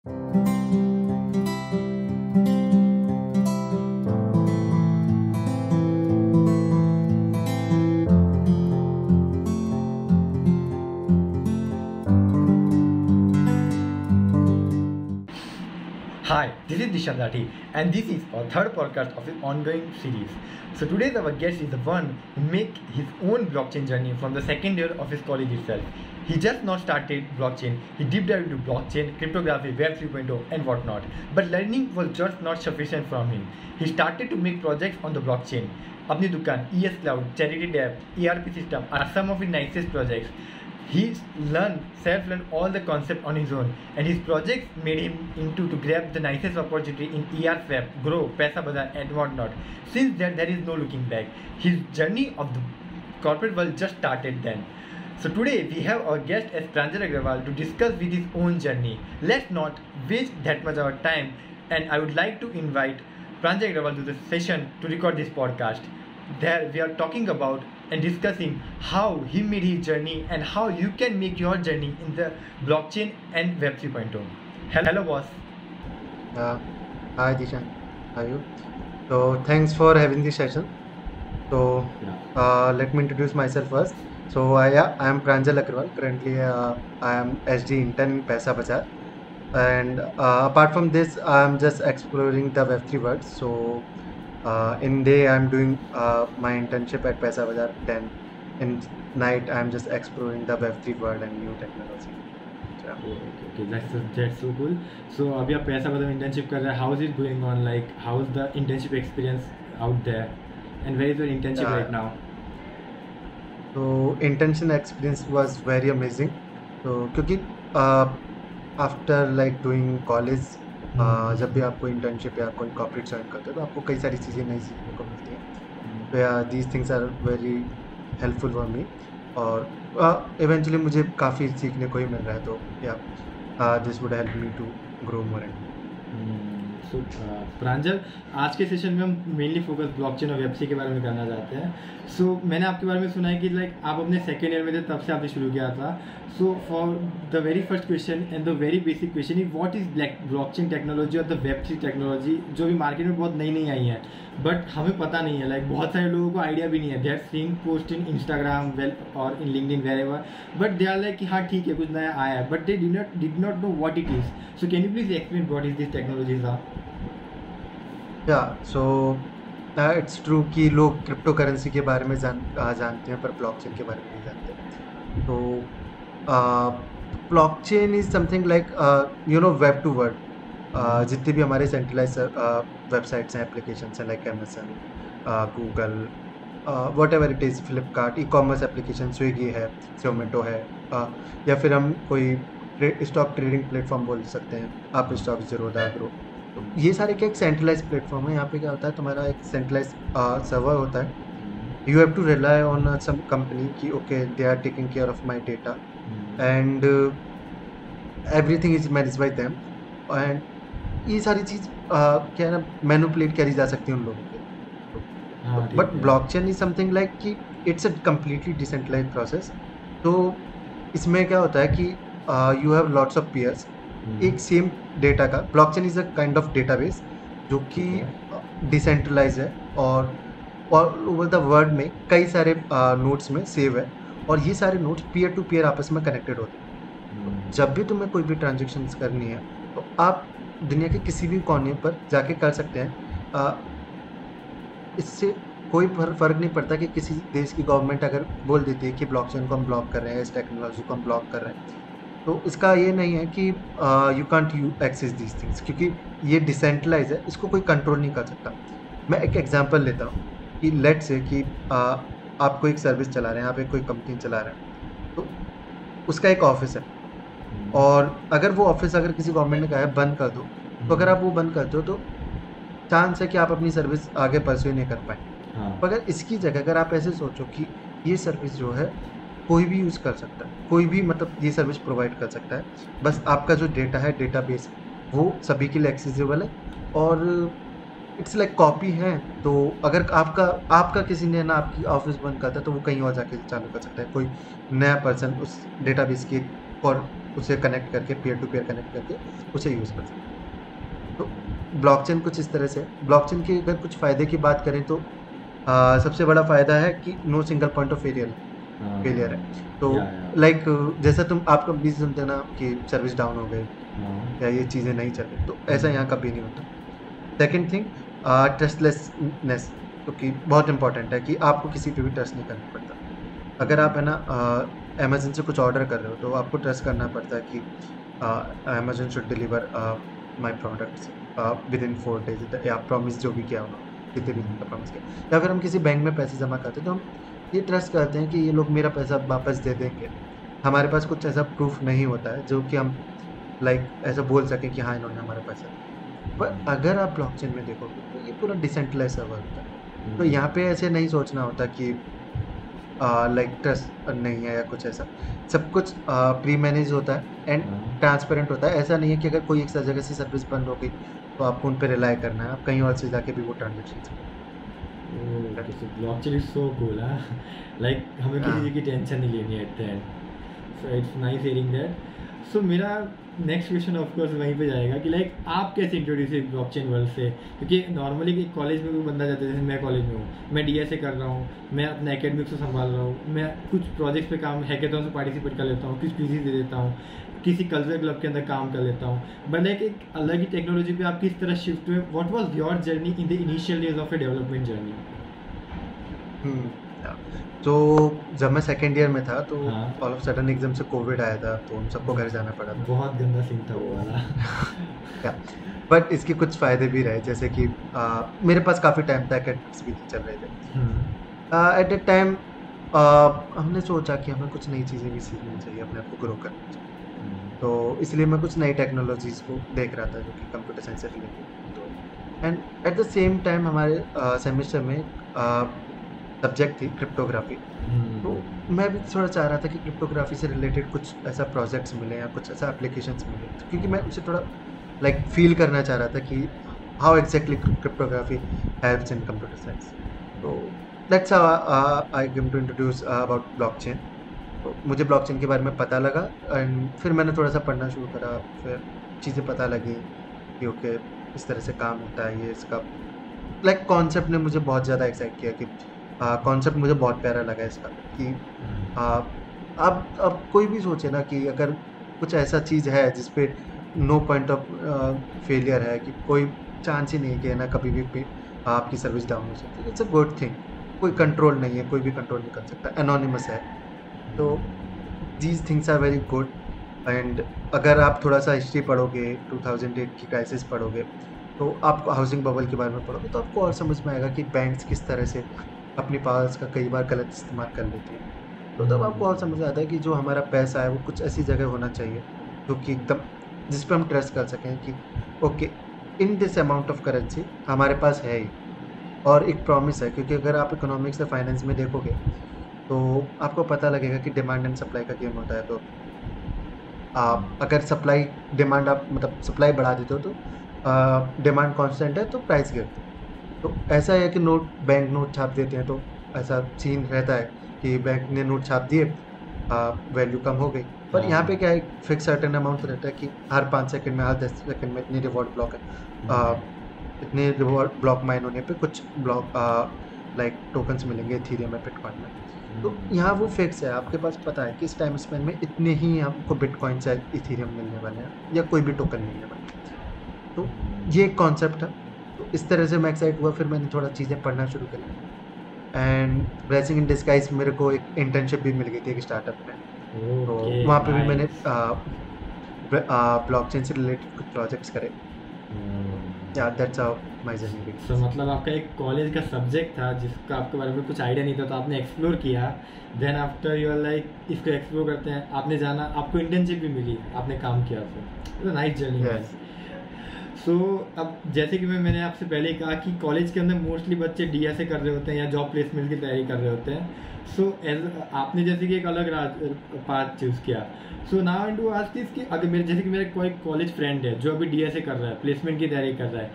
Hi, this is Dishan Rathi, and this is our third podcast of an ongoing series. So today our guest is the one who make his own blockchain journey from the second year of his college itself. He just not started blockchain, he deep dived into blockchain, cryptography, Web 3.0 and whatnot. But learning was just not sufficient from him. He started to make projects on the blockchain. अपनी दुकान, ES Cloud, Charity App, ERP system are some of his nicest projects. He self-learned all the concept on his own, and his projects made him into to grab the nicest opportunity in ERSwap, Grow, Paisabazaar, and whatnot. Since then, there is no looking back. His journey of the corporate world just started then. So today we have our guest as Pranjal Agrawal to discuss with his own journey. Let's not waste that much of our time, and I would like to invite Pranjal Agrawal to the session to record this podcast. There we are talking about and discussing how he made his journey and how you can make your journey in the blockchain and Web 3.0. Hello, boss. Hi Dishan, how are you? So thanks for having this session. So let me introduce myself first. So I am Pranjal Agrawal. Currently I am SD intern in Paisabazaar, and apart from this I am just exploring the Web3 world. So in day I'm doing my internship at Paisabazaar. Then in night I'm just exploring the Web3 world and new technology. Okay, that's so cool. So अभी आप Paisabazaar में internship कर रहे हैं. How is it going on? Like how is the internship experience out there? And where is your internship right now? So internship experience was very amazing. So क्योंकि after like doing college जब भी आप कोई internship या कोई corporate join करते हो तो आपको कई सारी चीज़ें नई सीखने को मिलती हैं. तो these things are very helpful for me, और इवेंचुअली मुझे काफ़ी सीखने को ही मिल रहा है. तो this would help me to grow more and. So Pranjal, आज के सेशन में हम मेनली फोकस ब्लॉकचेन और वेब3 के बारे में करना चाहते हैं. सो मैंने आपके बारे में सुना है कि लाइक आप अपने सेकेंड ईयर में थे तब से आपने शुरू किया था. So for the very first question and the very basic question is what is blockchain technology और द वेब3 टेक्नोलॉजी, जो भी मार्केट में बहुत नई आई है बट हमें पता नहीं है. लाइक बहुत सारे लोगों को आइडिया भी नहीं है. They are seeing post in Instagram और in LinkedIn wherever, but they are like कि हाँ ठीक है कुछ नया आया है, but they did not know what it is. So can you please explain what is this technologies are? So it's true कि लोग क्रिप्टो करेंसी के बारे में जानते हैं पर ब्लॉकचेन के बारे में नहीं जानते. तो blockchain is something like web two word. जितने भी हमारे सेंट्रलाइज वेबसाइट्स हैं, एप्लीकेशंस हैं like Amazon, Google, what ever it is, Flipkart, e commerce application, Swiggy है, जोमेटो है, या फिर हम कोई स्टॉक ट्रेडिंग प्लेटफॉर्म बोल सकते हैं, आप स्टॉक, ज़ीरोधा, ग्रो. तो ये सारे क्या एक सेंट्रलाइज प्लेटफॉर्म है. यहाँ पे क्या होता है, तुम्हारा एक सेंट्रलाइज सर्वर होता है. You have to rely on some company कि okay they are taking care of my data and everything is manage by them. And ये सारी चीज़ क्या है ना, मैनिपुलेट करी जा सकती है उन लोगों के. But blockchain is something like कि it's a completely decentralise process. तो इसमें क्या होता है कि you have lots of pairs एक सेम डेटा का. Blockchain is a kind of database जो कि डिसेंट्रलाइज है और ऑल ओवर द वर्ल्ड में कई सारे नोड्स में सेव है, और ये सारे नोड्स पीयर टू पीयर आपस में कनेक्टेड होते हैं. जब भी तुम्हें कोई भी ट्रांजेक्शन करनी है तो आप दुनिया के किसी भी कोने पर जाके कर सकते हैं. इससे कोई फर्क नहीं पड़ता कि किसी देश की गवर्नमेंट अगर बोल देती है कि ब्लॉकचेन को हम ब्लॉक कर रहे हैं, इस टेक्नोलॉजी को हम ब्लॉक कर रहे हैं, तो इसका ये नहीं है कि you can't access these things, क्योंकि ये डिसेंट्रलाइज है, इसको कोई कंट्रोल नहीं कर सकता. मैं एक एग्जांपल लेता हूँ कि लेट्स से कि आप कोई एक सर्विस चला रहे हैं, आप एक कोई कंपनी चला रहे हैं, तो उसका एक ऑफिस है, और अगर वो ऑफिस अगर किसी गवर्नमेंट ने कहा है बंद कर दो, तो अगर आप वो बंद करते हो तो चांस है कि आप अपनी सर्विस आगे परस्यू नहीं कर पाए. मगर इसकी जगह अगर आप ऐसे सोचो कि ये सर्विस जो है कोई भी यूज़ कर सकता है, कोई भी मतलब ये सर्विस प्रोवाइड कर सकता है, बस आपका जो डेटा है, डेटाबेस, वो सभी के लिए एक्सेसिबल है, और इट्स लाइक कॉपी है. तो अगर आपका किसी ने ना आपकी ऑफिस बंद करता है तो वो कहीं और जाके चालू कर सकता है. कोई नया पर्सन उस डेटाबेस की और उसे कनेक्ट करके पीयर टू पीयर कनेक्ट करके उसे यूज़ कर सकते हैं। तो ब्लॉकचेन कुछ इस तरह से, ब्लॉकचेन की अगर कुछ फ़ायदे की बात करें तो सबसे बड़ा फ़ायदा है कि no single point of failure है। तो लाइक जैसा तुम आप कभी सुनते ना कि सर्विस डाउन हो गई या ये चीज़ें नहीं चल रही, तो ऐसा यहाँ कभी नहीं होता। सेकेंड थिंग, ट्रस्टलेसनेस, क्योंकि बहुत इंपॉर्टेंट है कि आपको किसी पे भी ट्रस्ट नहीं करना पड़ता। अगर आप है ना अमेजन से कुछ ऑर्डर कर रहे हो तो आपको ट्रस्ट करना पड़ता है कि Amazon should deliver my products with in 4 days, या प्रॉमिस जो भी किया उन्होंने, कितने भी दिन का प्रॉमिस किया। या फिर हम किसी बैंक में पैसे जमा करते हैं तो हम ये ट्रस्ट करते हैं कि ये लोग मेरा पैसा वापस दे देंगे। हमारे पास कुछ ऐसा प्रूफ नहीं होता है जो कि हम लाइक ऐसा बोल सकें कि हाँ इन्होंने हमारा पैसा दिया। पर अगर आप ब्लॉकचेन में देखोगे तो ये पूरा डिसेंट्रलाइज सर्वर होता है। तो यहाँ पे ऐसे नहीं सोचना होता कि लाइक ट्रस्ट नहीं है या कुछ ऐसा। सब कुछ प्री मैनेज होता है एंड ट्रांसपेरेंट होता है। ऐसा नहीं है कि अगर कोई एक जगह से सर्विस बंद हो गई तो आपको उन पर रिलाई करना है, आप कहीं और से जाके भी वो transaction blockchain is so cool, like हमें किसी चीज़ की टेंशन नहीं लेनी है। So it's nice hearing that. सो मेरा नेक्स्ट क्वेश्चन ऑफ कोर्स वहीं पे जाएगा कि लाइक आप कैसे इंट्रोड्यूस हुए ब्लॉकचेन वर्ल्ड से, क्योंकि नॉर्मली कॉलेज में कोई बंदा जाता है, जैसे मैं कॉलेज में हूँ, मैं डीएसए कर रहा हूँ, मैं अपने एकेडमिक्स को संभाल रहा हूँ, मैं कुछ प्रोजेक्ट्स पे काम हैकेथॉन से पार्टिसिपेट कर लेता हूँ, कुछ क्विज़ दे देता हूँ, किसी कल्चरल क्लब के अंदर काम कर लेता हूँ, बट लाइक एक अलग ही टेक्नोलॉजी पे आप किस तरह शिफ्ट हुए, what was your journey in the initial days of A development journey? तो जब मैं सेकेंड ईयर में था तो ऑल ऑफ सडन एकदम से कोविड आया था, तो हम सबको घर जाना पड़ा था। बहुत गंदा सीन था वो वाला। बट इसके कुछ फ़ायदे भी रहे, जैसे कि मेरे पास काफ़ी टाइम था, एकेडमिक्स भी चल रहे थे। एट द टाइम हमने सोचा कि हमें कुछ नई चीज़ें भी सीखनी चाहिए, अपने आप को ग्रो करना चाहिए। तो इसलिए मैं कुछ नई टेक्नोलॉजीज़ को देख रहा था जो कि कंप्यूटर साइंस से रिलेटेड। तो and at the same time हमारे सेमेस्टर में सब्जेक्ट थी क्रिप्टोग्राफी। तो मैं भी थोड़ा चाह रहा था कि क्रिप्टोग्राफी से रिलेटेड कुछ ऐसा प्रोजेक्ट्स मिले या कुछ ऐसा एप्लीकेशंस मिले, क्योंकि मैं उसे थोड़ा लाइक फील करना चाह रहा था कि how exactly cryptography helps in computer science. तो that's how I came to introduce about blockchain. तो मुझे ब्लॉकचेन के बारे में पता लगा एंड फिर मैंने थोड़ा सा पढ़ना शुरू करा, फिर चीज़ें पता लगी कि ओके इस तरह से काम होता है। ये इसका लाइक कॉन्सेप्ट ने मुझे बहुत ज़्यादा एक्साइट किया कि कॉन्सेप्ट मुझे बहुत प्यारा लगा इसका कि अब कोई भी सोचे ना कि अगर कुछ ऐसा चीज़ है जिस पे नो पॉइंट ऑफ फेलियर है, कि कोई चांस ही नहीं कि ना कभी भी आपकी सर्विस डाउन हो सकती है, इट्स अ गुड थिंग। कोई कंट्रोल नहीं है, कोई भी कंट्रोल नहीं कर सकता, एनोनिमस है। तो these things are very good. And अगर आप थोड़ा सा हिस्ट्री पढ़ोगे, 2008 की क्राइसिस पढ़ोगे, तो आपको हाउसिंग बबल के बारे में पढ़ोगे तो आपको और समझ में आएगा कि बैंक्स किस तरह से अपनी पावर्स का कई बार गलत इस्तेमाल कर लेती है। तो तब आपको और समझ आता है कि जो हमारा पैसा है वो कुछ ऐसी जगह होना चाहिए जो कि एकदम जिस पर हम ट्रस्ट कर सकें कि okay in this amount of currency हमारे पास है ही, और एक प्रॉमिस है। क्योंकि अगर आप इकोनॉमिक्स या फाइनेंस में देखोगे तो आपको पता लगेगा कि डिमांड एंड सप्लाई का गेम होता है। तो आप अगर सप्लाई डिमांड आप मतलब सप्लाई बढ़ा देते हो तो डिमांड कांस्टेंट है तो प्राइस गिरता है। तो ऐसा है कि बैंक नोट छाप देते हैं, तो ऐसा सीन रहता है कि बैंक ने नोट छाप दिए, वैल्यू कम हो गई। पर यहाँ पे क्या है, फिक्स सर्टेन अमाउंट रहता है कि हर 5 सेकंड में, हर 10 सेकंड में इतनी रिवॉर्ड ब्लॉक है, इतने रिवॉर्ड ब्लॉक माइन होने पे कुछ ब्लॉक लाइक टोकन्स मिलेंगे इथेरियम में, बिटकॉइन में। तो यहाँ वो फिक्स है, आपके पास पता है कि इस टाइम स्पेन में इतने ही आपको बिटकॉइन से इथेरियम मिलने वाले हैं या कोई भी टोकन मिलने वाले हैं। तो ये एक कॉन्सेप्ट है। तो इस तरह से मैं एक्साइट हुआ, फिर मैंने थोड़ा चीज़ें पढ़ना शुरू करी एंड ब्लेसिंग इन डिस्गाइज मेरे को एक इंटर्नशिप भी मिल गई थी एक स्टार्टअप में। तो वहाँ पे भी मैंने ब्लॉकचेन से रिलेटेड कुछ प्रोजेक्ट्स करे। That's how my journey begin. So मतलब आपका एक कॉलेज का सब्जेक्ट था जिसका आपके बारे में कुछ आइडिया नहीं था, तो आपने एक्सप्लोर किया, then after you are like इसको एक्सप्लोर करते हैं, आपने जाना, आपको इंटर्नशिप भी मिली, आपने काम किया, तो नाइस जर्नी। सो अब जैसे कि मैंने आपसे पहले कहा कि कॉलेज के अंदर मोस्टली बच्चे डीएसए कर रहे होते हैं या जॉब प्लेसमेंट की तैयारी कर रहे होते हैं। सो आपने जैसे कि एक अलग पाथ चूज़ किया। So now into ask this कि अगर मेरे जैसे कि मेरा कोई कॉलेज फ्रेंड है जो अभी डीएसए कर रहा है, प्लेसमेंट की तैयारी कर रहा है,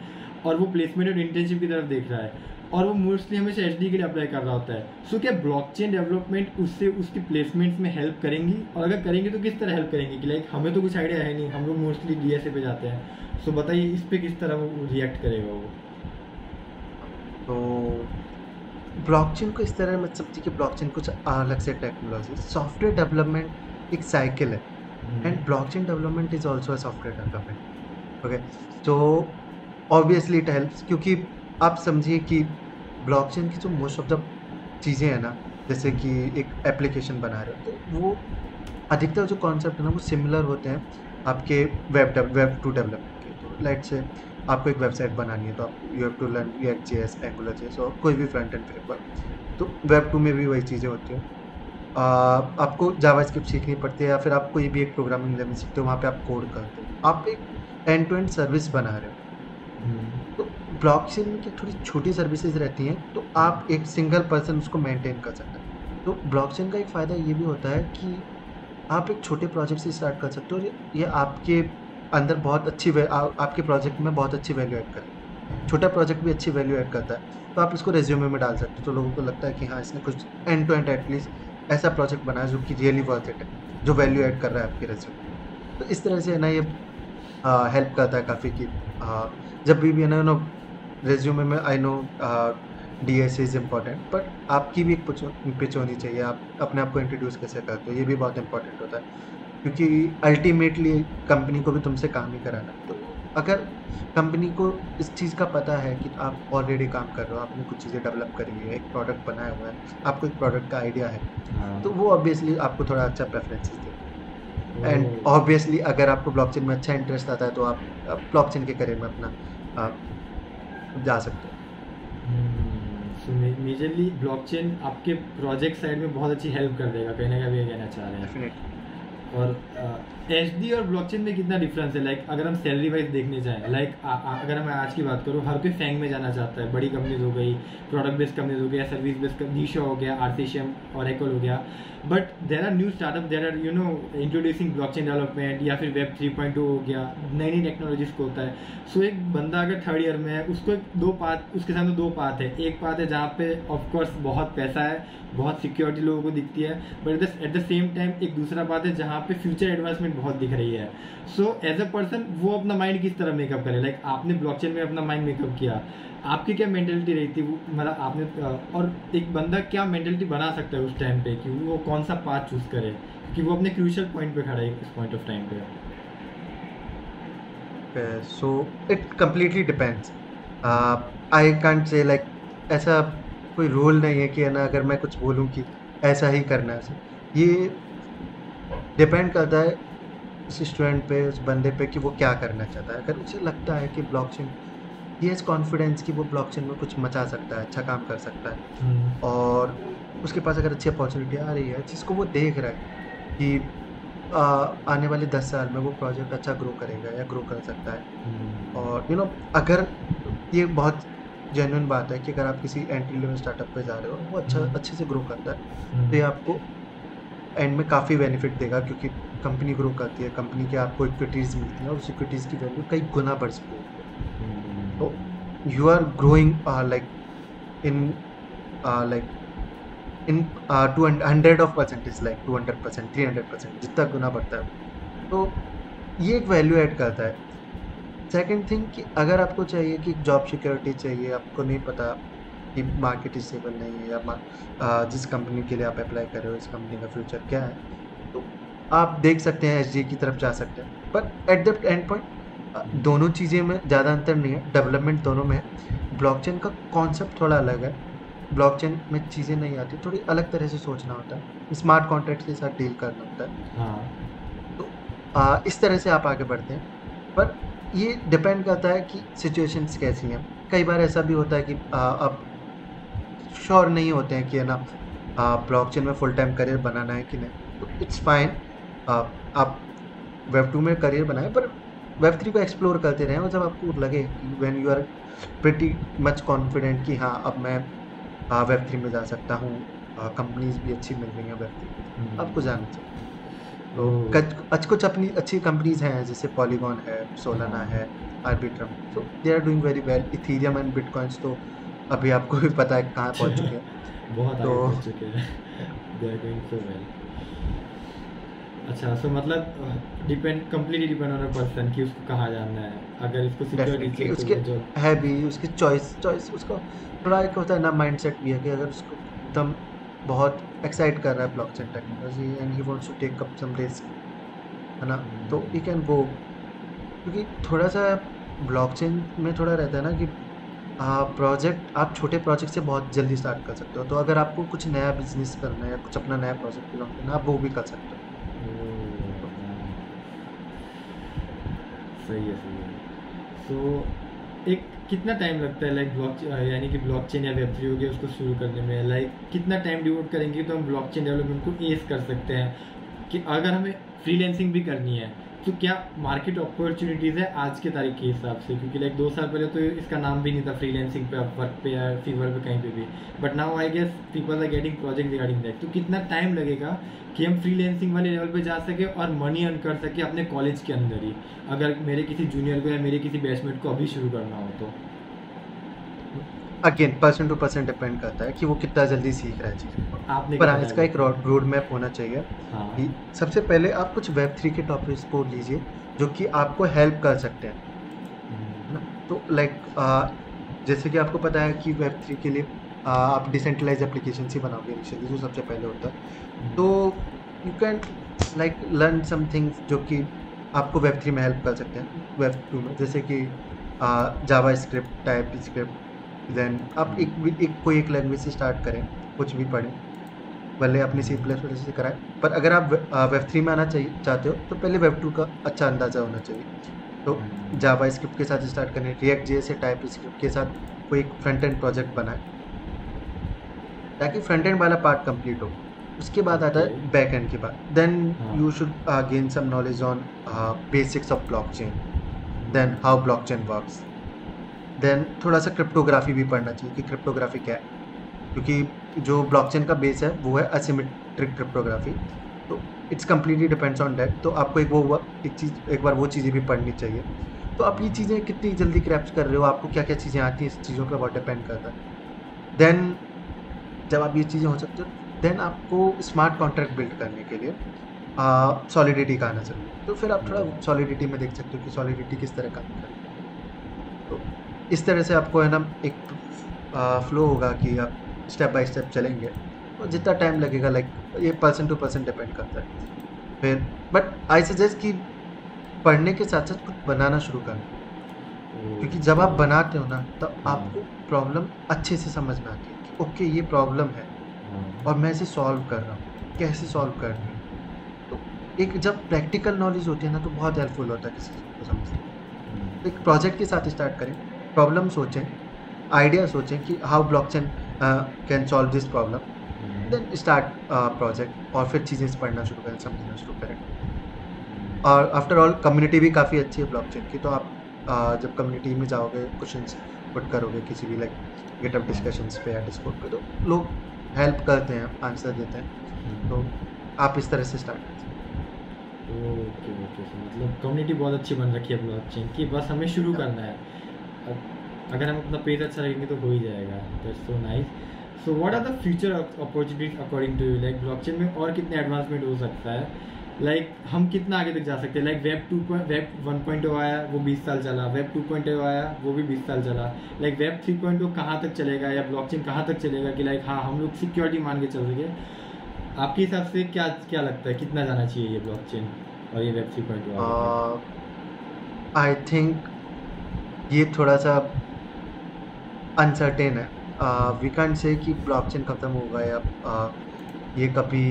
और वो प्लेसमेंट और इंटर्नशिप की तरफ देख रहा है और वो मोस्टली हमेशा एचडी के लिए अप्लाई कर रहा होता है, सो क्या ब्लॉकचेन डेवलपमेंट उससे उसकी प्लेसमेंट्स में हेल्प करेंगी, और अगर करेंगे तो किस तरह हेल्प करेंगी? कि लाइक हमें तो कुछ आइडिया है नहीं, हम लोग मोस्टली डीएसए पे जाते हैं, सो बताइए इस पे किस तरह वो रिएक्ट करेगा वो। तो ब्लॉकचेन को इस तरह मत समझिए कि ब्लॉकचेन कुछ अलग से टेक्नोलॉजी, सॉफ्टवेयर डेवलपमेंट एक साइकिल है and blockchain development is also a software development. Okay, तो ऑब्वियसली इट हेल्प्स, क्योंकि आप समझिए कि ब्लॉकचेन की जो मोस्ट ऑफ द चीज़ें हैं ना, जैसे कि एक एप्लीकेशन बना रहे हो तो वो अधिकतर जो कॉन्सेप्ट है ना वो सिमिलर होते हैं आपके वेब टू डेवलपमेंट के। तो लाइक से आपको एक वेबसाइट बनानी है तो आप you have to learn React JS, Angular JS और कोई भी फ्रंट एंड फ्रेमवर्क, तो वेब टू में भी वही चीज़ें होती हैं। आपको जावास्क्रिप्ट सीखनी पड़ती है या फिर आप कोई भी एक प्रोग्रामिंग लैंग्वेज सीखते हो, वहाँ पे आप कोड करते हो, आप एक एंड टू एंड सर्विस बना रहे हो। तो ब्लॉकचेन में क्या थोड़ी छोटी सर्विसेज रहती हैं तो आप एक सिंगल पर्सन उसको मेंटेन कर सकते हैं। तो ब्लॉकचेन का एक फ़ायदा ये भी होता है कि आप एक छोटे प्रोजेक्ट से स्टार्ट कर सकते हो और ये आपके अंदर बहुत अच्छी आपके प्रोजेक्ट में बहुत अच्छी वैल्यू ऐड करे। छोटा प्रोजेक्ट भी अच्छी वैल्यू ऐड करता है तो आप इसको रेज्यूमे में डाल सकते हो, तो लोगों को लगता है कि हाँ इसने कुछ एंड टू एंड एटलीस्ट ऐसा प्रोजेक्ट बनाया जो कि रियली वर्थ इट है, जो वैल्यू ऐड कर रहा है आपके रेज्यूमे। तो इस तरह से है ना ये हेल्प करता है काफ़ी कि जब भी है ना रेज्यूमे में I know DS is important, but आपकी भी एक पिच होनी चाहिए, आप अपने आप को इंट्रोड्यूस कैसे करते हो ये भी बहुत इंपॉर्टेंट होता है, क्योंकि अल्टीमेटली कंपनी को भी तुमसे काम ही कराना है। तो अगर कंपनी को इस चीज़ का पता है कि आप ऑलरेडी काम कर रहे हो, आपने कुछ चीज़ें डेवलप करी है, एक प्रोडक्ट बनाया हुआ है, आपको एक प्रोडक्ट का आइडिया है, तो वो ऑब्वियसली आपको थोड़ा अच्छा प्रेफरेंसेस देते हैं। एंड ऑब्वियसली अगर आपको ब्लॉकचेन में अच्छा इंटरेस्ट आता है तो आप ब्लॉकचेन के करियर में अपना जा सकते हो। मेजरली ब्लॉकचेन आपके प्रोजेक्ट साइड में बहुत अच्छी हेल्प कर देगा, कहीं ना कहीं ये कहना चाह रहे हैं। डेफिनेटली। और एचडी और ब्लॉकचेन में कितना डिफरेंस है? लाइक अगर हम सैलरी वाइज देखने जाएं, लाइक अगर मैं आज की बात करूँ, हर कोई फैंग में जाना चाहता है, बड़ी कंपनीज हो गई, प्रोडक्ट बेस्ड कंपनीज हो गया, सर्विस बेस्ड नीशो हो गया, आर्टिशियम और एकल हो गया, but there are new startup there are introducing blockchain development या फिर वेब 3.2 हो गया, नई नई टेक्नोलॉजीज को होता है। सो एक बंदा अगर थर्ड ईयर में है, उसको उसके सामने दो पाथ है। एक पाथ है जहाँ पे ऑफकोर्स बहुत पैसा है, बहुत सिक्योरिटी लोगों को दिखती है, but at the same time एक दूसरा बात है जहाँ पे फ्यूचर एडवांसमेंट बहुत दिख रही है। सो एज अ पर्सन वो अपना माइंड किस तरह मेकअप करे? लाइक आपने ब्लॉकचेन में अपना माइंड मेकअप किया, आपकी क्या मेंटेलिटी रही थी? मतलब आपने और एक बंदा क्या मेंटेलिटी बना सकता है उस टाइम पे कि वो कौन सा पाथ चूज करे, कि वो अपने क्रूशियल पॉइंट पे खड़ा है इस पॉइंट ऑफ टाइम पे? So it completely depends. I can't say like ऐसा कोई रूल नहीं है कि है ना अगर मैं कुछ बोलूँ कि ऐसा ही करना है। ये डिपेंड करता है उस स्टूडेंट पे, उस बंदे पे कि वो क्या करना चाहता है। अगर उसे लगता है कि ब्लॉकचेन, ही हैज़ कॉन्फिडेंस कि वो ब्लॉकचेन में कुछ मचा सकता है, अच्छा काम कर सकता है, और उसके पास अगर अच्छी अपॉर्चुनिटी आ रही है जिसको वो देख रहा है कि आने वाले 10 साल में वो प्रोजेक्ट अच्छा ग्रो करेगा या ग्रो कर सकता है, और अगर ये बहुत जेन्युइन बात है कि अगर आप किसी एंट्री लेवल स्टार्टअप पे जा रहे हो, वो अच्छे से ग्रो करता है, तो ये आपको एंड में काफ़ी बेनिफिट देगा, क्योंकि कंपनी ग्रो करती है, कंपनी के आपको इक्विटीज़ मिलती है और उस इक्विटीज़ की वैल्यू कई गुना बढ़ सकती है। तो you are growing like in 200% is like 200%, 300%, जितना गुना बढ़ता है, तो ये एक वैल्यू ऐड करता है। सेकंड थिंग कि अगर आपको चाहिए कि जॉब सिक्योरिटी चाहिए, आपको नहीं पता कि मार्केट स्टेबल नहीं है या जिस कंपनी के लिए आप अप्लाई कर रहे हो इस कंपनी का फ्यूचर क्या है, तो आप देख सकते हैं एचडी की तरफ जा सकते हैं। पर एट द एंड पॉइंट दोनों चीज़ें में ज़्यादा अंतर नहीं है, डेवलपमेंट दोनों में है। ब्लॉकचेन का कॉन्सेप्ट थोड़ा अलग है, ब्लॉकचेन में चीज़ें नहीं आती, थोड़ी अलग तरह से सोचना होता है, स्मार्ट कॉन्ट्रैक्ट के साथ डील करना होता है। तो इस तरह से आप आगे बढ़ते हैं, पर ये डिपेंड करता है कि सिचुएशंस कैसी हैं। कई बार ऐसा भी होता है कि आप श्योर नहीं होते हैं कि है ना ब्लॉकचेन में फुल टाइम करियर बनाना है कि नहीं, तो इट्स फाइन, आप वेब 2 में करियर बनाएं, पर वेब 3 को एक्सप्लोर करते रहें, और जब आपको लगे when you are pretty much confident कि हाँ अब मैं वेब 3 में जा सकता हूँ, कंपनीज भी अच्छी मिल रही हैं वेब 3, आपको जाना चाहिए। तो कुछ अपनी अच्छी कंपनीज हैं जैसे पॉलीगॉन है, सोलाना है, आर्बिट्रम, तो they are doing very well. Ethereum and bitcoins तो अभी आपको भी पता है कहाँ पहुँच चुके हैं। बहुत तो आगे पहुंच चुके हैं। They are doing so well. अच्छा, सो मतलब completely depend on a person कि उसको कहाँ जाना है। अगर इसको सिक्योरिटी डेफिनेटली चाहिए तो उसके वो जो है भी उसकी चॉइस उसका थोड़ा एक होता है ना, माइंडसेट भी है कि अगर उसको एकदम बहुत एक्साइट कर रहा है blockchain technology and he wants to take up some risk, है ना, तो ही कैन गो। क्योंकि थोड़ा सा ब्लॉकचेन में थोड़ा रहता है ना कि प्रोजेक्ट आप छोटे प्रोजेक्ट से बहुत जल्दी स्टार्ट कर सकते हो। तो अगर आपको कुछ नया बिजनेस करना है या कुछ अपना नया प्रोजेक्ट बिलोंग करना है, आप वो भी कर सकते हो। सही है। सो एक कितना टाइम लगता है लाइक यानी कि ब्लॉकचेन या वेब3 हो गया उसको शुरू करने में, लाइक कितना टाइम डिवोट करेंगे तो हम ब्लॉकचेन डेवलपमेंट को एस कर सकते हैं? कि अगर हमें फ्रीलैंसिंग भी करनी है तो क्या मार्केट अपॉर्चुनिटीज़ है आज के तारीख के हिसाब से? क्योंकि लाइक 2 साल पहले तो इसका नाम भी नहीं था फ्रीलैंसिंग पे, वर्क पे या फीवर पे कहीं पे भी, but now I guess people are getting project regarding that. तो कितना टाइम लगेगा कि हम फ्रीलैंसिंग वाले लेवल पे जा सके और मनी अर्न कर सके अपने कॉलेज के अंदर ही, अगर मेरे किसी जूनियर को या मेरे किसी बैचमेट को अभी शुरू करना हो तो? Again person to person depend करता है कि वो कितना जल्दी सीख रहा है चीज़ें को। आपने पर क्या हाँ, इसका एक रोड मैप होना चाहिए हाँ कि सबसे पहले आप कुछ वेब3 के टॉपिक्स को लीजिए जो कि आपको हेल्प कर सकते हैं, है ना। तो लाइक जैसे कि आपको पता है कि वेब3 के लिए आप डिसेंट्रलाइज एप्लीकेशन ही बनाओगे इनिशियली, जो सबसे पहले होता है। तो you can like learn some things जो कि आपको वेब3 में हेल्प कर सकते हैं वेब2 में, जैसे कि जावा स्क्रिप्ट, टाइप स्क्रिप्ट। देन आप कोई एक लैंग्वेज से स्टार्ट करें, कुछ भी पढ़ें, भले अपनी C++ से कराएं, पर अगर आप वेब3 में आना चाहते हो तो पहले वेब2 का अच्छा अंदाज़ा होना चाहिए। तो जावा स्क्रिप्ट के साथ स्टार्ट करें, रिएक्ट जे से टाइप स्क्रिप्ट के साथ कोई एक फ्रंट एंड प्रोजेक्ट बनाएं ताकि फ्रंट एंड वाला पार्ट कंप्लीट हो। उसके बाद आता है बैक एंड के बाद, then you should gain some knowledge on basics of blockchain, then how blockchain works. Then थोड़ा सा क्रिप्टोग्राफी भी पढ़ना चाहिए कि क्रिप्टोग्राफी क्या है, क्योंकि जो ब्लॉकचेन का बेस है वो है असिमेट्रिक क्रिप्टोग्राफी। तो it's completely depends on that. तो आपको एक बार वो चीज़ें भी पढ़नी चाहिए। तो आप ये चीज़ें कितनी जल्दी क्रैप्स कर रहे हो, आपको क्या क्या चीज़ें आती हैं, इस चीज़ों पर बहुत डिपेंड करता है। देन जब आप ये चीज़ें हो सकते हो, देन आपको स्मार्ट कॉन्ट्रैक्ट बिल्ड करने के लिए सॉलिडिटी का आना चाहिए। तो फिर आप थोड़ा सॉलिडिटी में देख सकते हो कि सॉलिडिटी किस तरह काम करती है। तो इस तरह से आपको है ना एक फ्लो होगा कि आप स्टेप बाय स्टेप चलेंगे, और जितना टाइम लगेगा लाइक ये पर्सन टू पर्सन डिपेंड करता है। फिर बट आई सजेस्ट कि पढ़ने के साथ साथ कुछ बनाना शुरू करना, क्योंकि जब आप बनाते हो ना तब आपको प्रॉब्लम अच्छे से समझ में आती है कि ओके ये प्रॉब्लम है और मैं इसे सॉल्व कर रहा हूँ, कैसे सॉल्व करनी है। तो एक जब प्रैक्टिकल नॉलेज होती है ना तो बहुत हेल्पफुल होता है किसी चीज़ को समझने। एक प्रोजेक्ट के साथ स्टार्ट करें, प्रॉब्लम सोचें, आइडिया सोचें कि how blockchain can solve this problem, then start project, और फिर चीज़ें पढ़ना शुरू करें, समझना शुरू करें। और आफ्टर ऑल कम्युनिटी भी काफ़ी अच्छी है ब्लॉकचेन की। तो आप जब कम्युनिटी में जाओगे, क्वेश्चंस पुट करोगे किसी भी लाइक गिटहब डिस्कशंस पे या डिस्कॉर्ड पे, तो लोग हेल्प करते हैं, आंसर देते हैं। तो आप इस तरह से स्टार्ट कर सकते हैं। ओके मतलब कम्युनिटी बहुत अच्छी बन रखी है ब्लॉकचेन की, बस हमें शुरू करना है। अगर हम अपना पेज अच्छा रखेंगे तो हो ही जाएगा। That's so nice. So what are the future opportunities according to you? Like blockchain में और कितने एडवांसमेंट हो सकता है? लाइक हम कितना आगे तक जा सकते हैं? लाइक वेब 1.0 आया, वो 20 साल चला। वेब 2.0 आया, वो भी 20 साल चला। लाइक वेब 3.0 कहाँ तक चलेगा, या ब्लॉकचेन कहाँ तक चलेगा कि लाइक हाँ हम लोग सिक्योरिटी मान के चल सके? आपके हिसाब से क्या लगता है कितना जाना चाहिए ये ब्लॉकचेन और ये वेब 3.0? आई थिंक ये थोड़ा सा अनसर्टेन है। वी कैंट से कि ब्लॉकचेन ख़त्म होगा या ये कभी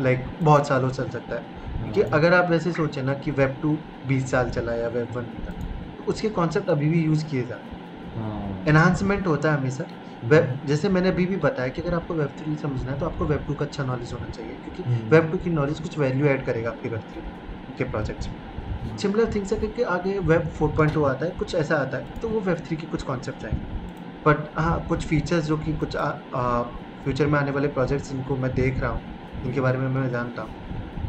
लाइक बहुत सालों चल सकता है। क्योंकि अगर आप वैसे सोचें ना कि वेब 2 20 साल चला या वेब 1 था, तो उसके कॉन्सेप्ट अभी भी यूज़ किए जाते हैं। एनहांसमेंट होता है हमेशा। वेब जैसे मैंने अभी भी बताया कि अगर आपको वेब 3 समझना है तो आपको वेब 2 का अच्छा नॉलेज होना चाहिए, क्योंकि वेब 2 की नॉलेज कुछ वैल्यू ऐड करेगा आपके वेब 3 के प्रोजेक्ट्स में। सिमिलर थिंग्स है क्योंकि आगे वेब 4.0 आता है, कुछ ऐसा आता है, तो वो वेब 3 के कुछ कॉन्सेप्ट आएंगे। बट हाँ, कुछ फीचर्स जो कि कुछ फ्यूचर में आने वाले प्रोजेक्ट्स जिनको मैं देख रहा हूँ, जिनके बारे में मैं जानता हूँ,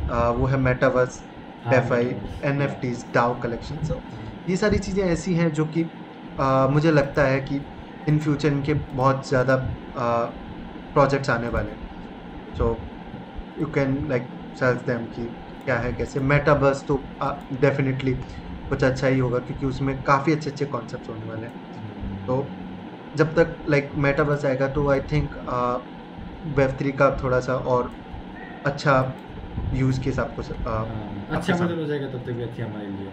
वो है मेटावर्स, हाँ DeFi, metaverse, NFTs, DAO collection. So ये सारी चीज़ें ऐसी हैं जो कि मुझे लगता है कि इन फ्यूचर इनके बहुत ज़्यादा प्रोजेक्ट्स आने वाले हैं। So you can like search them कि क्या है कैसे। मेटावर्स तो डेफिनेटली कुछ अच्छा ही होगा क्योंकि उसमें काफ़ी अच्छे अच्छे कॉन्सेप्ट्स होने वाले हैं। तो जब तक लाइक मेटावर्स आएगा तो आई थिंक वेब3 का थोड़ा सा और अच्छा यूज़ केस आपको अच्छा आपके बदल हो जाएगा तब तक भी अच्छा हमारे लिए।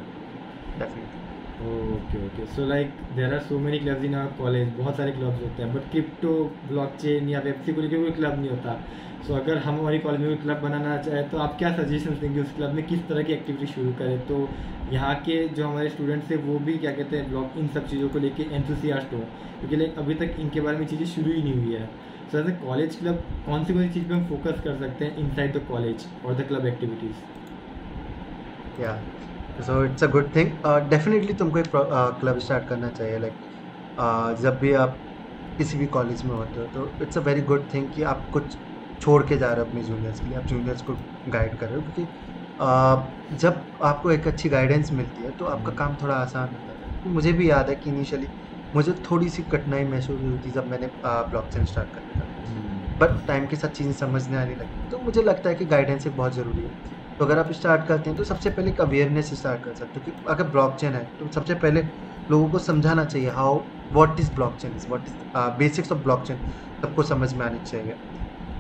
Definitely. Okay so like there are so many clubs in our college, बहुत सारे क्लब्स होते हैं, बट क्रिप्टो ब्लॉकचेन या वेब3 को लेकर कोई क्लब नहीं होता। सो अगर हम हमारी कॉलेज में कोई क्लब बनाना चाहे तो आप क्या सजेशन देंगे उस क्लब में किस तरह की एक्टिविटी शुरू करें तो यहाँ के जो हमारे स्टूडेंट्स हैं वो भी क्या कहते हैं ब्लॉक इन सब चीज़ों को लेके एंथुसियास्ट हो, क्योंकि लाइक अभी तक इनके बारे में चीज़ें शुरू ही नहीं हुई है। So as a college club कौन सी चीज़ पे हम फोकस कर सकते हैं इनसाइड द कॉलेज और द क्लब एक्टिविटीज़? या so it's a good thing. Definitely तुमको एक क्लब स्टार्ट करना चाहिए। लाइक जब भी आप किसी भी कॉलेज में होते हो तो it's a very good thing कि आप कुछ छोड़ के जा रहे हो अपने जूनियर्स के लिए, आप जूनियर्स को गाइड कर रहे हो, क्योंकि जब आपको एक अच्छी गाइडेंस मिलती है तो आपका काम थोड़ा आसान होता है। तो मुझे भी याद है कि इनिशियली मुझे थोड़ी सी कठिनाई महसूस हुई थी जब मैंने ब्लॉकचेन स्टार्ट करने का, बट टाइम के साथ चीज़ें समझने आने लगी। तो मुझे लगता है कि गाइडेंस एक बहुत ज़रूरी है। तो अगर आप स्टार्ट करते हैं तो सबसे पहले एक अवेयरनेस स्टार्ट कर सकते हो कि अगर ब्लॉकचेन है तो सबसे पहले लोगों को समझाना चाहिए how what is blockchain is, what is basics of blockchain सबको समझ में आनी चाहिए।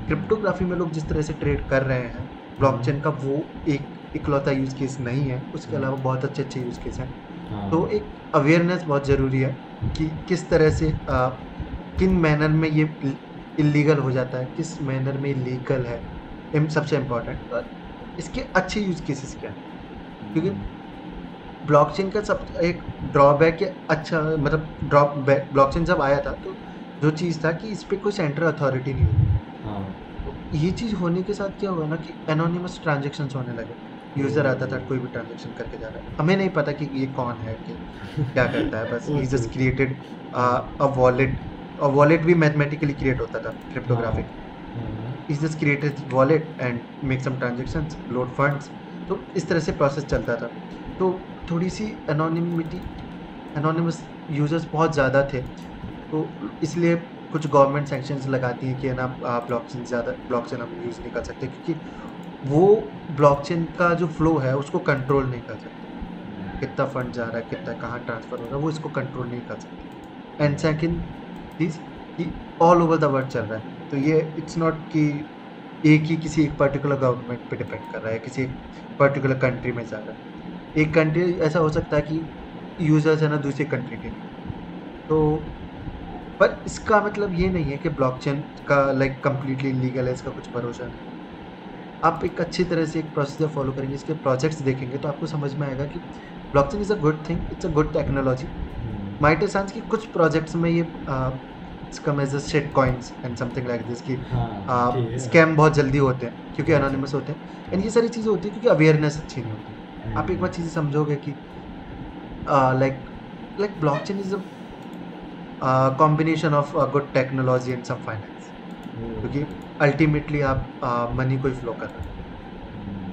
क्रिप्टोग्राफी में लोग जिस तरह से ट्रेड कर रहे हैं, ब्लॉकचेन का वो एक इकलौता यूज़ केस नहीं है, उसके अलावा बहुत अच्छे अच्छे यूज़ केस हैं। तो एक अवेयरनेस बहुत ज़रूरी है कि किस तरह से किन मैनर में ये इलीगल हो जाता है, किस मैनर में लीगल है, सबसे इम्पोर्टेंट, और इसके अच्छे यूज़ केसेस क्या हैं। क्योंकि ब्लॉकचेन का सब एक ड्रॉबैक है, अच्छा मतलब ब्लॉकचेन जब आया था तो जो चीज़ था कि इस पर कोई सेंट्रल अथॉरिटी नहीं होती। तो ये चीज़ होने के साथ क्या हुआ ना कि एनोनिमस ट्रांजेक्शंस होने लगे। यूज़र आता था, कोई भी ट्रांजेक्शन करके जा रहा है, हमें नहीं पता कि ये कौन है कि क्या करता है, बस ही जस्ट क्रिएटेड अ वॉलेट। और वॉलेट भी मैथमेटिकली क्रिएट होता था क्रिप्टोग्राफिक। ही just created wallet and make some transactions, load funds. तो इस तरह से प्रोसेस चलता था। तो थोड़ी सी एनोनिमस यूजर्स बहुत ज़्यादा थे, तो इसलिए कुछ गवर्नमेंट सैंक्शंस लगाती हैं कि ना ब्लॉकचेन हम यूज़ नहीं कर सकते, क्योंकि वो ब्लॉकचेन का जो फ्लो है उसको कंट्रोल नहीं कर सकते। कितना फंड जा रहा है, कितना कहाँ ट्रांसफ़र हो रहा है, वो इसको कंट्रोल नहीं कर सकते। एंड सेकंड चीज़ कि ऑल ओवर द वर्ल्ड चल रहा है, तो ये इट्स नॉट कि एक ही किसी एक पर्टिकुलर गवर्नमेंट पे डिपेंड कर रहा है, किसी एक पर्टिकुलर कंट्री में जा रहा है। एक कंट्री ऐसा हो सकता है कि यूज़र्स है ना दूसरी कंट्री के लिए। तो पर इसका मतलब ये नहीं है कि ब्लॉकचेन का लाइक कम्प्लीटली लीगल है, इसका कुछ भरोसा नहीं। आप एक अच्छी तरह से एक प्रोसीजर फॉलो करेंगे, इसके प्रोजेक्ट्स देखेंगे तो आपको समझ में आएगा कि blockchain is a good thing, it's a good technology. Might chance कि कुछ प्रोजेक्ट्स में ये इसका as shit coins and something like this कि स्कैम बहुत जल्दी होते हैं क्योंकि एनोनिमस होते हैं, एंड ये सारी चीज़ें होती हैं क्योंकि अवेयरनेस अच्छी नहीं होती। आप एक बार चीज़ें समझोगे कि like blockchain is a combination of good technology and some finance, क्योंकि अल्टीमेटली आप मनी को ही फ्लो कर रहे हो।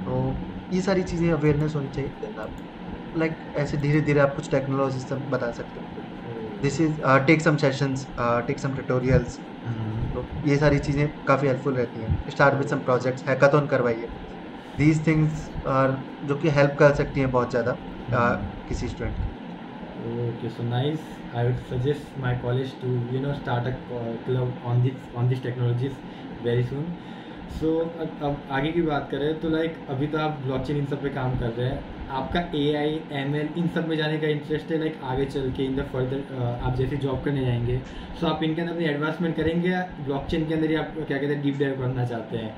तो ये सारी चीज़ें अवेयरनेस होनी चाहिए, देन आप लाइक ऐसे धीरे धीरे आप कुछ टेक्नोलॉजी सब बता सकते हो। This is take some sessions, take some tutorials. तो ये सारी चीज़ें काफ़ी हेल्पफुल रहती हैं। Start with some projects, hackathon करवाइए। दीज थिंग्स जो कि हेल्प कर सकती हैं बहुत ज़्यादा किसी स्टूडेंट की। Okay, so nice. I would suggest my college to start a club on these technologies very soon. So अब आगे की बात करें तो लाइक अभी तो आप ब्लॉकचेन इन सब पे काम कर रहे हैं, आपका AI ML इन सब में जाने का इंटरेस्ट है, लाइक आगे चल के इन द फर्दर आप जैसे जॉब करने जाएंगे तो आप इनके अंदर अपनी एडवांसमेंट करेंगे या ब्लॉकचेन के अंदर ही आप क्या कहते हैं डीप डाइव करना चाहते हैं?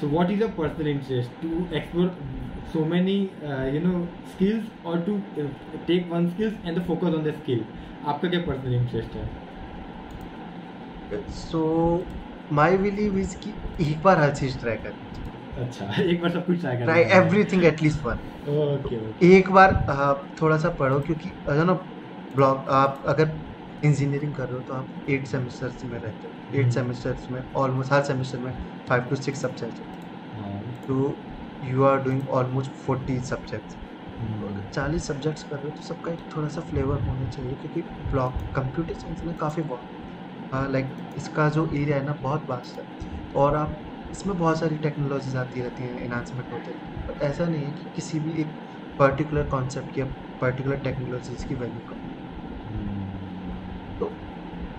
So what is your personal interest to explore so many skills or to take one skills and to focus on the skill? आपका क्या पर्सनल इंटरेस्ट है? सो माई बिलीव इज कि एक बार हर चीज़ ट्राई कर। अच्छा, एक बार सब कुछ try everything at least one. Okay एक बार थोड़ा सा पढ़ो, क्योंकि ब्लॉक आप अगर इंजीनियरिंग कर रहे हो तो आप 8 सेमेस्टर्स में रहते हो। 8 सेमेस्टर्स में ऑलमोस्ट हर सेमेस्टर में 5 to 6 सब्जेक्ट्स। तो you are doing almost 40 subjects. तो अगर 40 सब्जेक्ट्स कर रहे हो तो सबका एक थोड़ा सा फ्लेवर होना चाहिए, क्योंकि ब्लॉक कंप्यूटर साइंस में काफ़ी लाइक इसका जो एरिया है ना बहुत वास्ट है, और आप इसमें बहुत सारी टेक्नोलॉजीज आती रहती हैं, इन्हांसमेंट होते हैं, बट ऐसा नहीं है कि किसी भी एक पर्टिकुलर कॉन्सेप्ट या पर्टिकुलर टेक्नोलॉजीज की वैल्यू कम। तो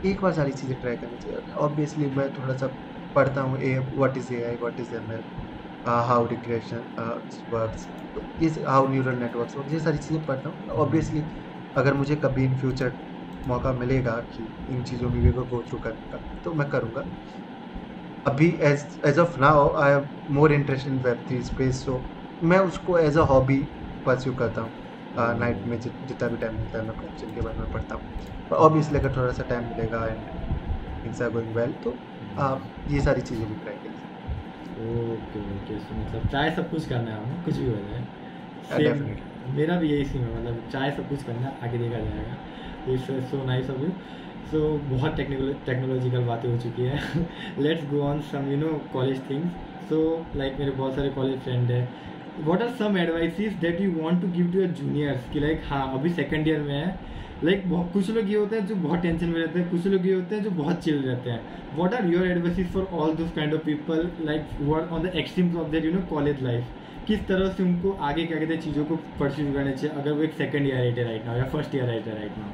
एक बार सारी चीज़ें ट्राई करनी चाहिए। ऑब्वियसली मैं थोड़ा सा पढ़ता हूँ what is AI, what is ML, how regression works, तो ये हाउ न्यूरल नेटवर्क्स वर्क, ये सारी चीज़ें पढ़ता हूँ। ऑब्वियसली अगर मुझे कभी इन फ्यूचर मौका मिलेगा कि इन चीज़ों में भी गो थ्रू करने का, तो मैं करूँगा। अभी as of now I am more interest in Web3 space, so मैं उसको एज अ हॉबी परस्यू करता हूँ। नाइट में जितना भी टाइम मिलता है मैं ब्लॉकचेन के बारे में पढ़ता हूँ। पर ऑब्वियसली अगर थोड़ा सा टाइम मिलेगा and things are going well, तो आप ये सारी चीज़ें भी ट्राई करें। ओके ओके, सो मतलब चाहे सब कुछ करना है हमें, कुछ भी हो जाए। Same definitely. मेरा भी यही सीन है, मतलब चाहे सब कुछ करना है, आगे देखा जाएगा। It's so nice of you. So बहुत टेक्नोलॉजिकल बातें हो चुकी है। Let's go on some college things. So like मेरे बहुत सारे कॉलेज फ्रेंड है। What are some advices that you want to give to your juniors कि लाइक हाँ अभी सेकंड ईयर में है, लाइक कुछ लोग ये होते हैं जो बहुत टेंशन में रहते हैं, कुछ लोग ये होते हैं जो बहुत चिल रहते हैं। What are your advices for all those kind of people like who are on the extremes of their college life? किस तरह से उनको आगे क्या कहते हैं चीज़ों को परस्यू करना चाहिए अगर वो एक second year writer right now या first year writer right now?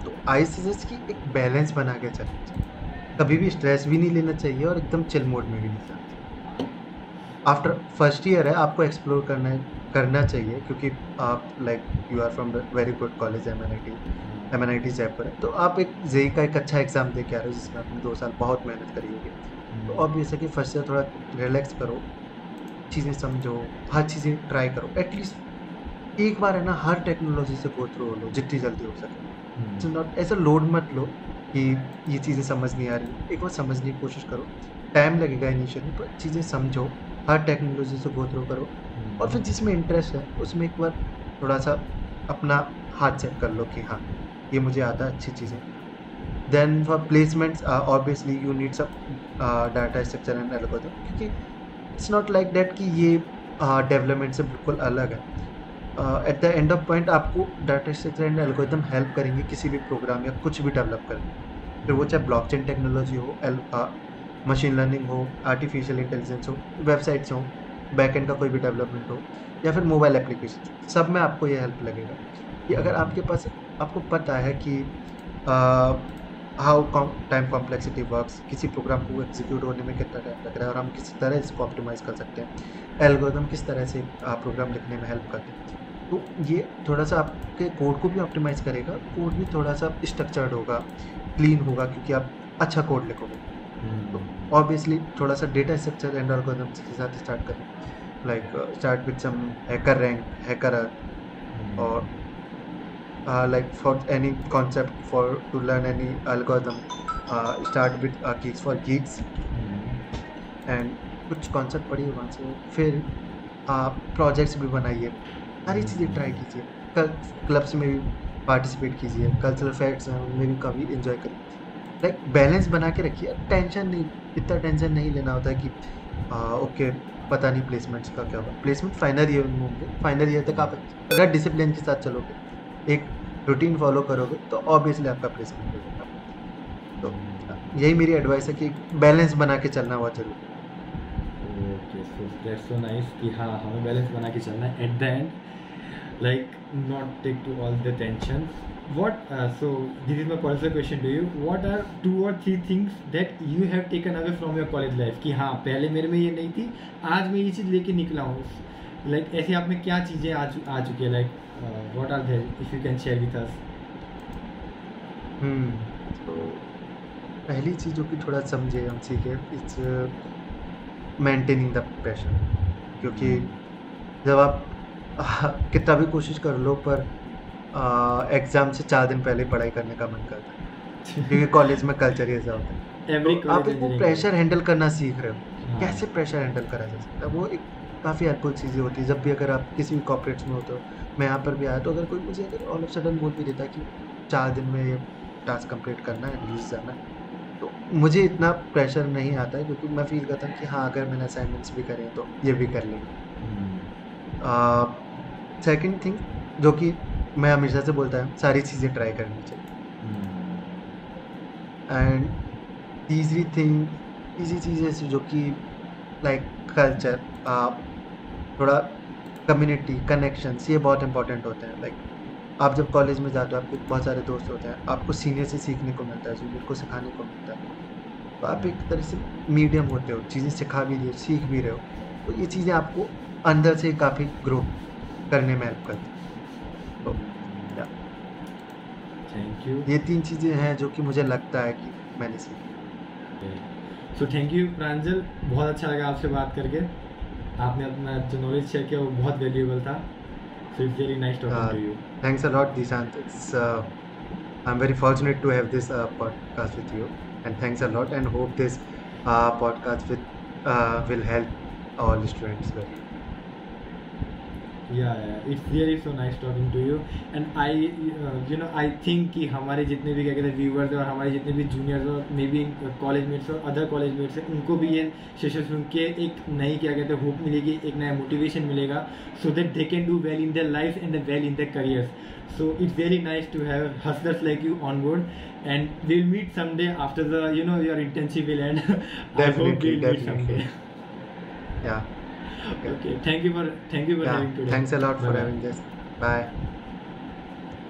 तो आई सजेस्ट कि एक बैलेंस बना के चलना चाहिए। कभी भी स्ट्रेस भी नहीं लेना चाहिए और एकदम चिल मोड में भी नहीं जाना चाहिए। आफ्टर फर्स्ट ईयर है, आपको एक्सप्लोर करना चाहिए, क्योंकि आप like you are from the very good college MNIT Jaipur है, तो आप एक जेई का एक अच्छा एग्जाम दे के आ रहे हो जिसमें आपने 2 साल बहुत मेहनत करी होगी। तो ऑब्वियस है कि फर्स्ट ईयर थोड़ा रिलैक्स करो, चीज़ें समझो, हर चीज़ें ट्राई करो। एटलीस्ट एक बार है ना हर टेक्नोलॉजी से गो थ्रू हो लो जितनी जल्दी हो सके। सो नॉट ऐसा लोड मत लो कि ये चीज़ें समझ नहीं आ रही। एक बार समझने की कोशिश करो, टाइम लगेगा इनिशियली, पर चीज़ें समझो, हर टेक्नोलॉजी से गो थ्रू करो, और फिर जिसमें इंटरेस्ट है उसमें एक बार थोड़ा सा अपना हाथ सेट कर लो कि हाँ ये मुझे आता है, अच्छी चीज़ें। Then for placements obviously you need some data structure and algorithm, क्योंकि इट्स नॉट लाइक दैट कि ये डेवलपमेंट से बिल्कुल अलग है। At the end of point आपको data structure and algorithm help करेंगे किसी भी प्रोग्राम या कुछ भी डेवलप करने, फिर वो चाहे ब्लॉकचेन टेक्नोलॉजी हो, मशीन लर्निंग हो, आर्टिफिशियल इंटेलिजेंस हो, वेबसाइट्स हो, बैकएंड का कोई भी डेवलपमेंट हो, या फिर मोबाइल एप्लीकेशन, सब में आपको ये हेल्प लगेगा कि अगर आपके पास आपको पता है कि हाउ टाइम कॉम्प्लेक्सिटी वर्क्स, किसी प्रोग्राम को एग्जीक्यूट होने में कितना टाइम लग रहा है और हम किस तरह इसको ऑप्टिमाइज़ कर सकते हैं, एल्गोरिथम किस तरह से प्रोग्राम लिखने में हेल्प करते हैं, तो ये थोड़ा सा आपके कोड को भी ऑप्टिमाइज़ करेगा। कोड भी थोड़ा सा स्ट्रक्चर्ड होगा, क्लीन होगा, क्योंकि आप अच्छा कोड लिखोगे। तो ऑब्वियसली थोड़ा सा डेटा स्ट्रक्चर एंड एल्गोरिथम्स के साथ स्टार्ट करें, like start with some HackerRank, hacker, और like for any concept for to learn any algorithm, start with geeks for geeks, and कुछ कॉन्सेप्ट पढ़िए वहाँ से, फिर प्रोजेक्ट्स भी बनाइए, सारी चीज़ें ट्राई कीजिए, क्लब्स में भी पार्टिसिपेट कीजिए, कल्चरल फेयर्स हैं उनमें भी काफ़ी इन्जॉय करिए। लाइक बैलेंस बना के रखिए, टेंशन नहीं, इतना टेंशन नहीं लेना होता है कि ओके पता नहीं प्लेसमेंट्स का क्या होगा। प्लेसमेंट फाइनल ईयर में होंगे, फाइनल ईयर तक आप अगर डिसिप्लिन के साथ चलोगे, एक रूटीन फॉलो करोगे, तो ऑब्वियसली आपका प्लेसमेंट हो जाएगा। तो यही मेरी एडवाइस है कि बैलेंस बना के चलना बहुत जरूरी है। Okay, so that's so nice कि हाँ हमें बैलेंस बना के चलना है at the end, like not take to all the tension. What so this is my personal question to you. What are 2 or 3 things that you have taken away from your college life कि हाँ पहले मेरे में ये नहीं थी, आज मैं ये चीज़ लेके निकला हूँ, लाइक ऐसे आप में क्या चीज़ें आ चुकी है, like what are they if you can share with us? तो पहली चीज़ जो कि थोड़ा समझे हम सीखे, इट्स मेंटेनिंग द पैशन, क्योंकि जब आप कितना भी कोशिश कर लो, पर एग्ज़ाम से 4 दिन पहले पढ़ाई करने का मन करता है, क्योंकि कॉलेज में कल्चर ऐसा होता है। तो आप एक वो प्रेशर हैंडल करना सीख रहे हो, कैसे प्रेशर हैंडल करा जा सकता है, वो एक काफ़ी हेल्पफुल चीज़ें होती है। जब भी अगर आप किसी भी कॉर्पोरेट्स में होते हो, मैं यहाँ पर भी आया, तो अगर कोई मुझे ऑल ऑफ सडन बोल भी देता कि 4 दिन में ये टास्क कंप्लीट करना है, रिलीज जाना है, तो मुझे इतना प्रेशर नहीं आता है क्योंकि मैं फील करता हूँ कि हाँ अगर मैंने असाइनमेंट्स भी करें तो ये भी कर लेंगे। सेकंड थिंग जो कि मैं हमेशा से बोलता हूँ, सारी चीज़ें ट्राई करनी चाहिए। एंड तीसरी थिंग, तीसरी चीज़ है जो कि लाइक कल्चर, थोड़ा कम्युनिटी कनेक्शंस, ये बहुत इंपॉर्टेंट होते हैं। लाइक आप जब कॉलेज में जाते हो आपके बहुत सारे दोस्त होते हैं, आपको सीनियर से सीखने को मिलता है, जूनियर को सिखाने को मिलता है, तो आप एक तरह से मीडियम होते हो, चीज़ें सिखा भी रहे हो, सीख भी रहे हो, तो ये चीज़ें आपको अंदर से काफ़ी ग्रो करने में हेल्प करती हैं। तो या थैंक यू। ये 3 चीज़ें हैं जो कि मुझे लगता है कि मैंने सीखी। सो थैंक यू प्रांजल, बहुत अच्छा लगा आपसे बात करके। आपने अपना जो नॉलेज शेयर किया वो बहुत वैल्यूएबल था। So it's very nice talking to you. Thanks a lot, Dishant. I'm very fortunate to have this podcast with you, and thanks a lot. And hope this podcast will help all the students well. Yeah, it's really so nice talking to you. And I think कि हमारे जितने भी क्या कहते हैं viewers और हमारे जितने भी जूनियर्स और मे बी कॉलेज मेट्स और अदर कॉलेज मेट्स हैं, उनको भी ये सेशन सुन के एक नई क्या कहते हैं होप मिलेगी, एक नया मोटिवेशन मिलेगा, so that they can do well in their life and well in their careers. So it's very nice to have hustlers like you on board, and we'll meet someday after the your internship will end. I hope we'll meet someday. Yeah. Okay. Thank you for having today. Thanks a lot for Bye-bye. having this. Bye.